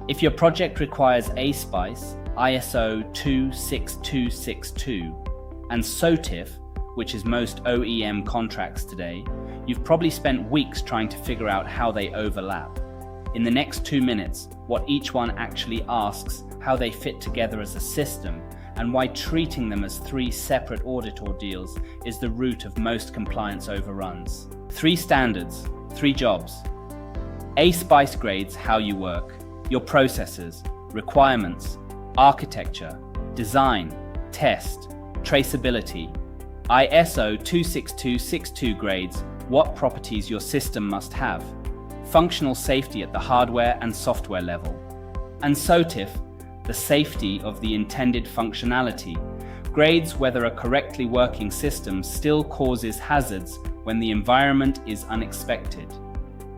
If your project requires ASPICE, ISO 26262, and SOTIF, which is most OEM contracts today, you've probably spent weeks trying to figure out how they overlap. In the next 2 minutes, what each one actually asks, how they fit together as a system, and why treating them as 3 separate audit ordeals is the root of most compliance overruns. 3 standards, 3 jobs. ASPICE grades how you work, your processes, requirements, architecture, design, test, traceability. ISO 26262 grades what properties your system must have, functional safety at the hardware and software level. And SOTIF, the safety of the intended functionality, grades whether a correctly working system still causes hazards when the environment is unexpected.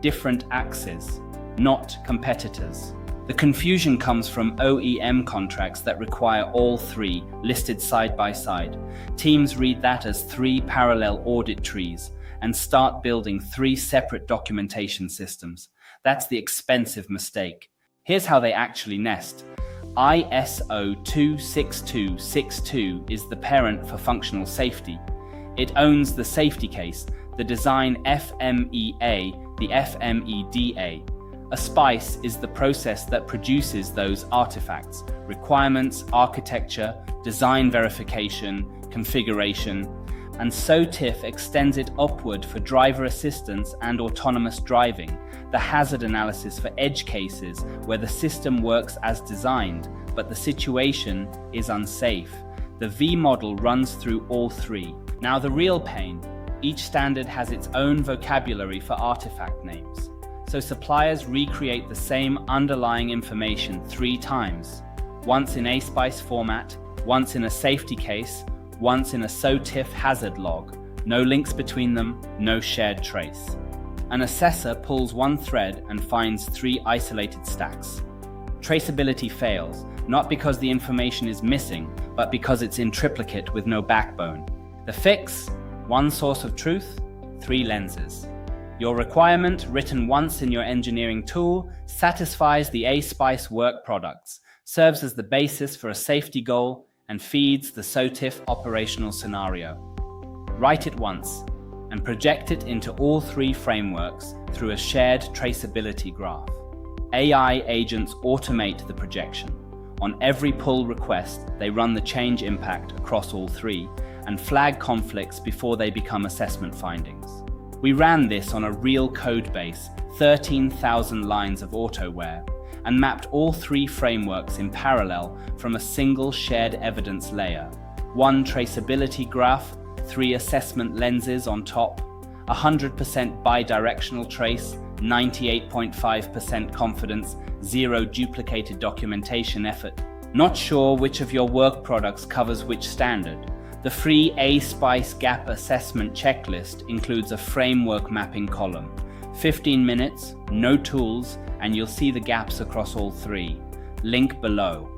Different axes, not competitors. The confusion comes from OEM contracts that require all 3 listed side by side. Teams read that as 3 parallel audit trees and start building 3 separate documentation systems. That's the expensive mistake. Here's how they actually nest. ISO 26262 is the parent for functional safety. It owns the safety case, the design FMEA, the FMEDA. ASPICE is the process that produces those artifacts, requirements, architecture, design verification, configuration, and SOTIF extends it upward for driver assistance and autonomous driving, the hazard analysis for edge cases where the system works as designed, but the situation is unsafe. The V model runs through all 3. Now the real pain, each standard has its own vocabulary for artifact names. So suppliers recreate the same underlying information 3 times, once in ASPICE format, once in a safety case, once in a SOTIF hazard log. No links between them, no shared trace. An assessor pulls one thread and finds 3 isolated stacks. Traceability fails, not because the information is missing, but because it's in triplicate with no backbone. The fix? 1 source of truth, 3 lenses. Your requirement, written once in your engineering tool, satisfies the ASPICE work products, serves as the basis for a safety goal, and feeds the SOTIF operational scenario. Write it once, and project it into all 3 frameworks through a shared traceability graph. AI agents automate the projection. On every pull request, they run the change impact across all 3 and flag conflicts before they become assessment findings. We ran this on a real codebase, 13,000 lines of Autoware, and mapped all 3 frameworks in parallel from a single shared evidence layer. 1 traceability graph, 3 assessment lenses on top, 100% bidirectional trace, 98.5% confidence, 0 duplicated documentation effort. Not sure which of your work products covers which standard? The free ASPICE gap assessment checklist includes a framework mapping column. 15 minutes, no tools, and you'll see the gaps across all 3. Link below.